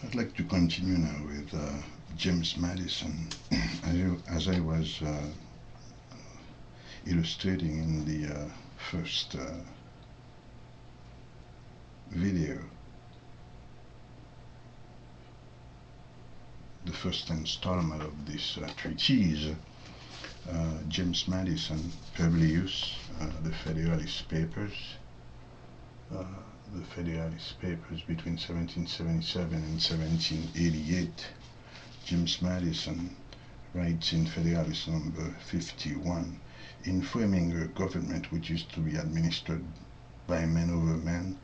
I'd like to continue now with James Madison, as I was illustrating in the first video. The first installment of this treatise, James Madison, Publius, the Federalist Papers, between 1777 and 1788. James Madison writes in Federalist number 51, in framing a government which is to be administered by men over men,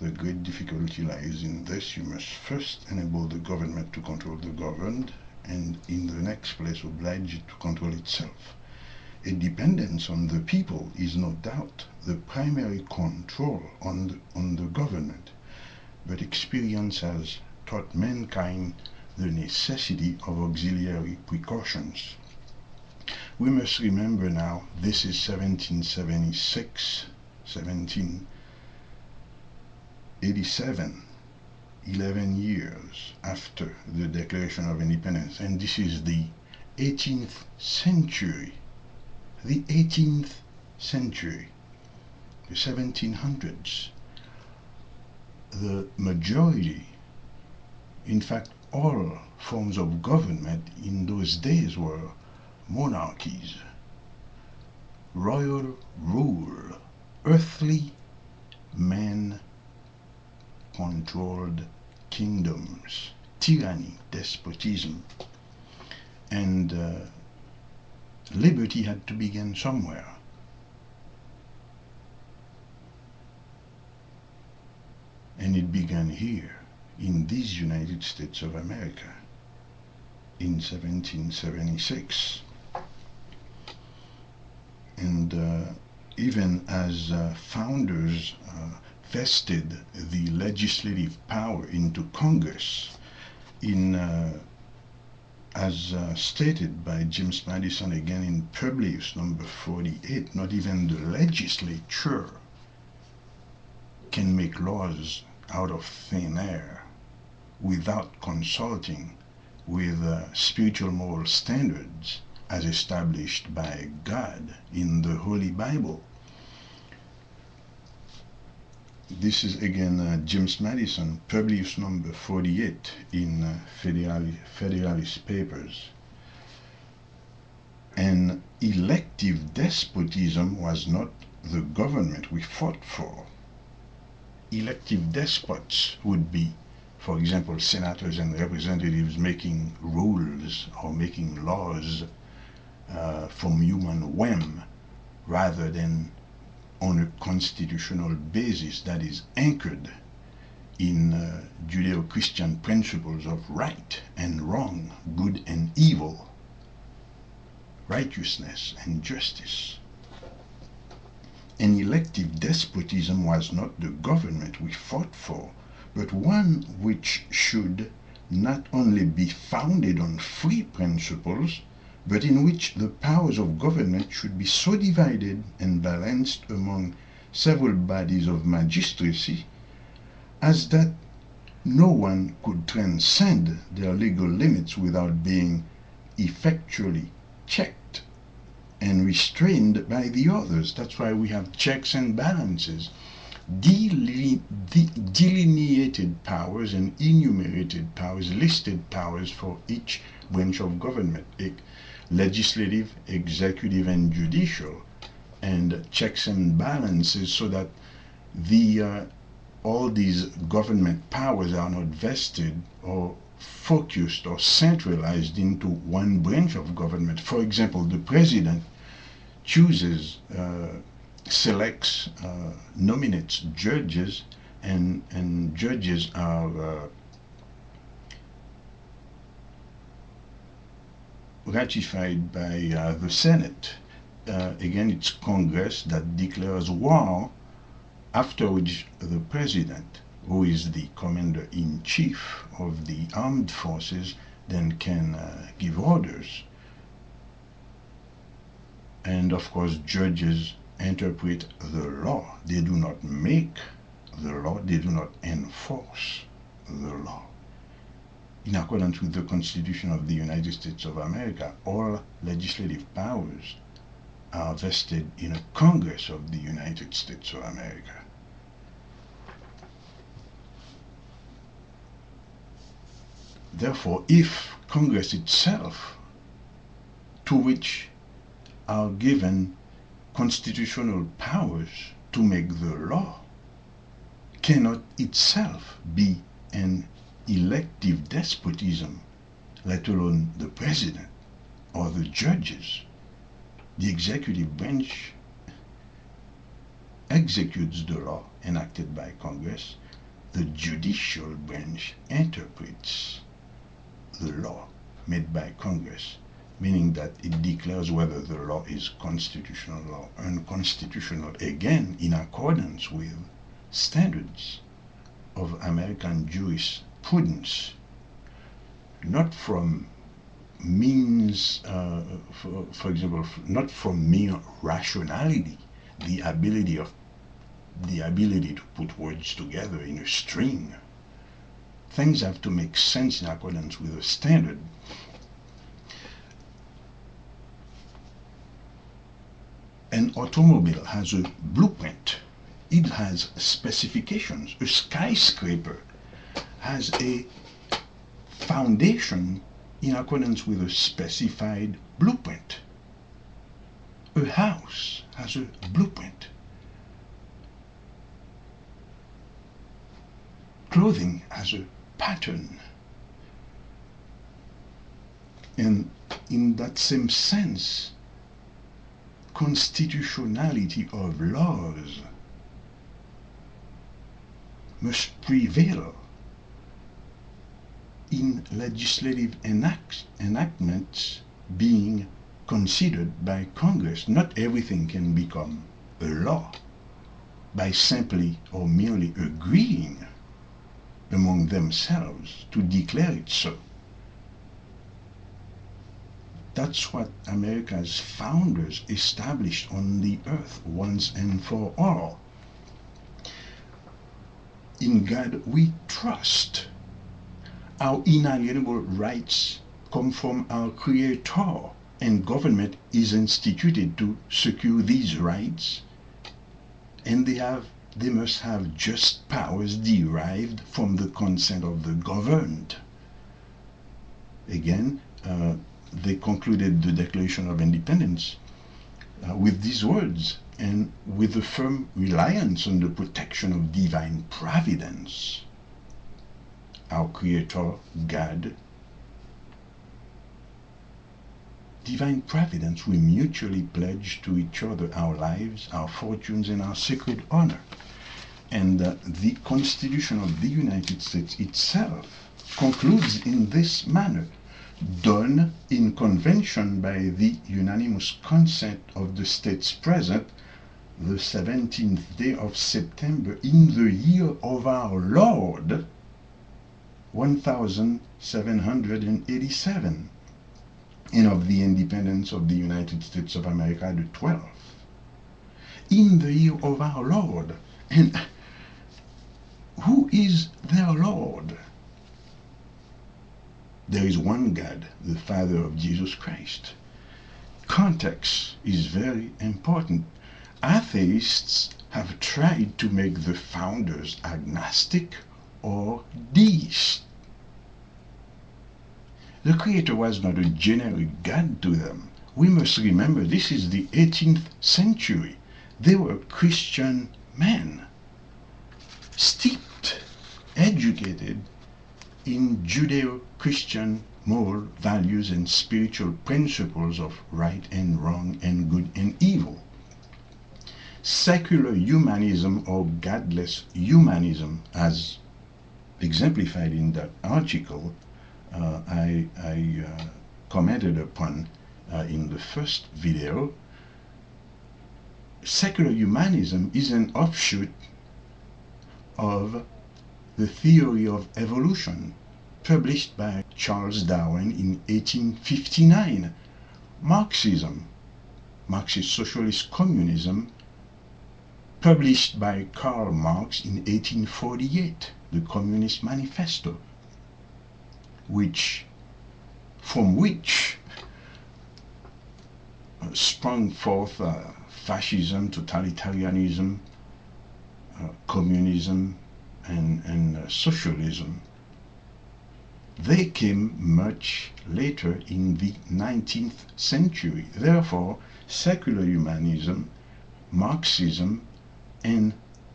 the great difficulty lies in this: you must first enable the government to control the governed, and in the next place oblige it to control itself. A dependence on the people is no doubt the primary control on the government, but experience has taught mankind the necessity of auxiliary precautions. We must remember now, this is 1776, 1787, 11 years after the Declaration of Independence, and this is the 18th century. The 18th century, the 1700s. The majority, in fact all forms of government in those days, were monarchies. Royal rule, earthly man-controlled kingdoms, tyranny, despotism, and liberty had to begin somewhere. And it began here, in these United States of America, in 1776. And even as founders vested the legislative power into Congress, as stated by James Madison again in Publius number 48, not even the legislature can make laws out of thin air without consulting with spiritual moral standards as established by God in the Holy Bible. This is again James Madison, Publius number 48 in Federalist Papers. An elective despotism was not the government we fought for. Elective despots would be, for example, senators and representatives making rules or making laws from human whim, rather than on a constitutional basis that is anchored in Judeo-Christian principles of right and wrong, good and evil, righteousness and justice. An elective despotism was not the government we fought for, but one which should not only be founded on free principles, but in which the powers of government should be so divided and balanced among several bodies of magistracy as that no one could transcend their legal limits without being effectually checked and restrained by the others. That's why we have checks and balances, delineated powers and enumerated powers, listed powers for each branch of government, legislative, executive and judicial, and checks and balances, so that all these government powers are not vested or focused or centralized into one branch of government. For example, the president chooses, selects, nominates judges, and judges are ratified by the Senate. Again, it's Congress that declares war, after which the president, who is the commander-in-chief of the armed forces, then can give orders. And of course, judges interpret the law. They do not make the law, they do not enforce the law. in accordance with the Constitution of the United States of America, all legislative powers are vested in a Congress of the United States of America. Therefore, if Congress itself, to which are given constitutional powers to make the law, cannot itself be an elective despotism, let alone the president or the judges, the executive branch executes the law enacted by Congress, the judicial branch interprets the law made by Congress, meaning that it declares whether the law is constitutional or unconstitutional, again in accordance with standards of American jurisprudence, not from means, for example, not from mere rationality, the ability to put words together in a string. Things have to make sense in accordance with a standard. An automobile has a blueprint. It has specifications. A skyscraper has a foundation in accordance with a specified blueprint. A house has a blueprint. Clothing has a pattern. And in that same sense, constitutionality of laws must prevail in legislative enactments being considered by Congress. Not everything can become a law by simply or merely agreeing among themselves to declare it so. That's what America's founders established on the earth once and for all. In God we trust. Our inalienable rights come from our Creator, and government is instituted to secure these rights, and they must have just powers derived from the consent of the governed. Again, they concluded the Declaration of Independence with these words, and with a firm reliance on the protection of divine providence. Our Creator, God, divine providence, we mutually pledge to each other our lives, our fortunes, and our sacred honor. And the Constitution of the United States itself concludes in this manner: done in convention by the unanimous consent of the states present, the 17th day of September, in the year of our Lord, 1787, and of the independence of the United States of America, the 12th. In the year of our Lord. And who is their Lord? There is one God, the Father of Jesus Christ. Context is very important. Atheists have tried to make the founders agnostic or deist. The Creator was not a generic God to them. We must remember this is the 18th century. They were Christian men, steeped, educated in Judeo-Christian moral values and spiritual principles of right and wrong and good and evil. Secular humanism or godless humanism, as exemplified in that article I commented upon in the first video, secular humanism is an offshoot of the theory of evolution published by Charles Darwin in 1859. Marxism, Marxist socialist communism, published by Karl Marx in 1848, the Communist Manifesto. from which sprung forth fascism, totalitarianism, communism, and socialism. They came much later in the 19th century. Therefore, secular humanism, Marxism, and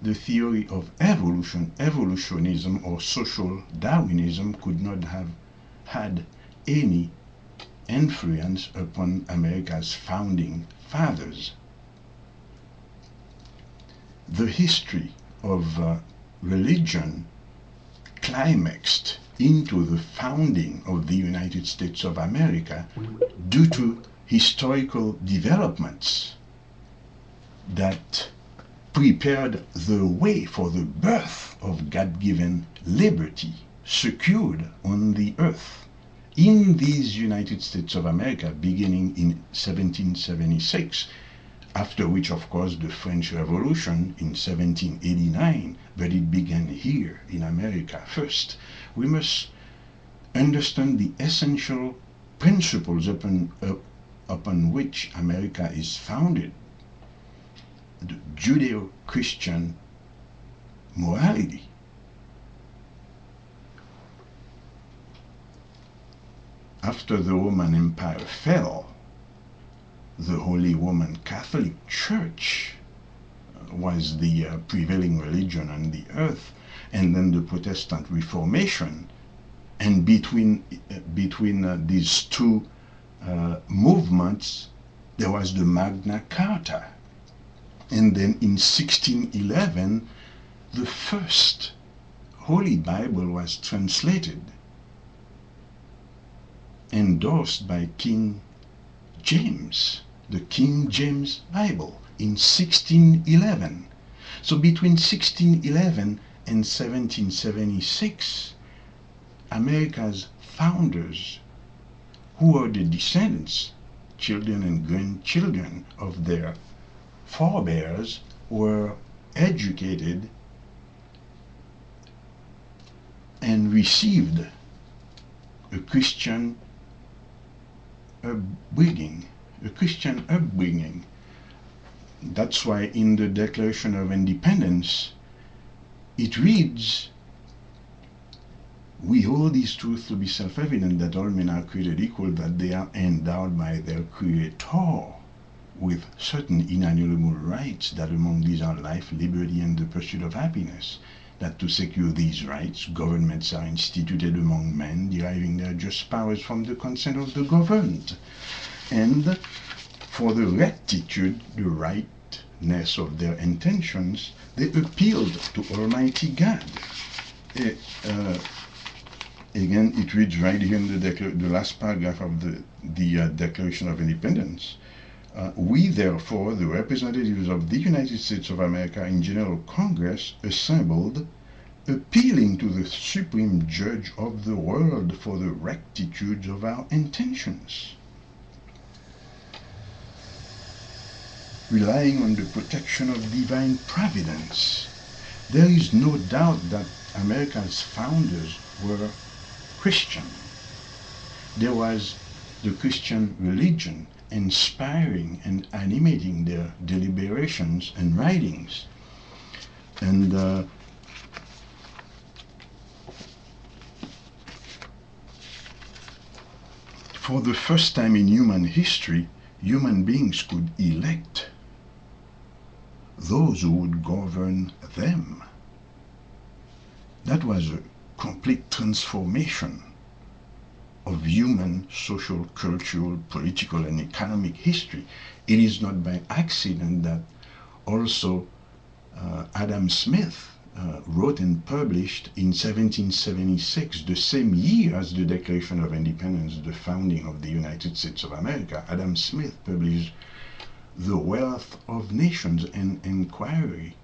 the theory of evolutionism or social Darwinism could not have had any influence upon America's founding fathers. The history of religion climaxed into the founding of the United States of America due to historical developments that prepared the way for the birth of God-given liberty secured on the earth in these United States of America beginning in 1776, after which, of course, the French Revolution in 1789, but it began here in America first. We must understand the essential principles upon which America is founded. The Judeo-Christian morality. After the Roman Empire fell, the Holy Roman Catholic Church was the prevailing religion on the earth, and then the Protestant Reformation, and between these two movements there was the Magna Carta, and then in 1611 the first Holy Bible was translated, endorsed by King James, the King James Bible, in 1611. So between 1611 and 1776, America's founders, who are the descendants, children and grandchildren of their forebears, were educated and received a Christian upbringing. That's why in the Declaration of Independence it reads, "We hold these truths to be self-evident, that all men are created equal, that they are endowed by their Creator with certain inalienable rights, that among these are life, liberty, and the pursuit of happiness, that to secure these rights, governments are instituted among men, deriving their just powers from the consent of the governed, and for the rectitude, the rightness of their intentions, they appealed to Almighty God." Again, it reads right here in the last paragraph of the Declaration of Independence. "We, therefore, the representatives of the United States of America in General Congress, assembled, appealing to the Supreme Judge of the world for the rectitude of our intentions, relying on the protection of divine providence." There is no doubt that America's founders were Christian. There was the Christian religion inspiring and animating their deliberations and writings. And for the first time in human history, human beings could elect those who would govern them. That was a complete transformation of human, social, cultural, political, and economic history. It is not by accident that also Adam Smith wrote and published in 1776, the same year as the Declaration of Independence, the founding of the United States of America. Adam Smith published The Wealth of Nations, an inquiry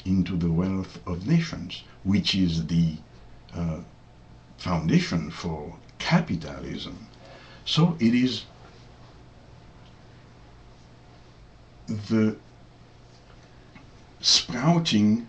into the wealth of nations, which is the foundation for capitalism. So it is the sprouting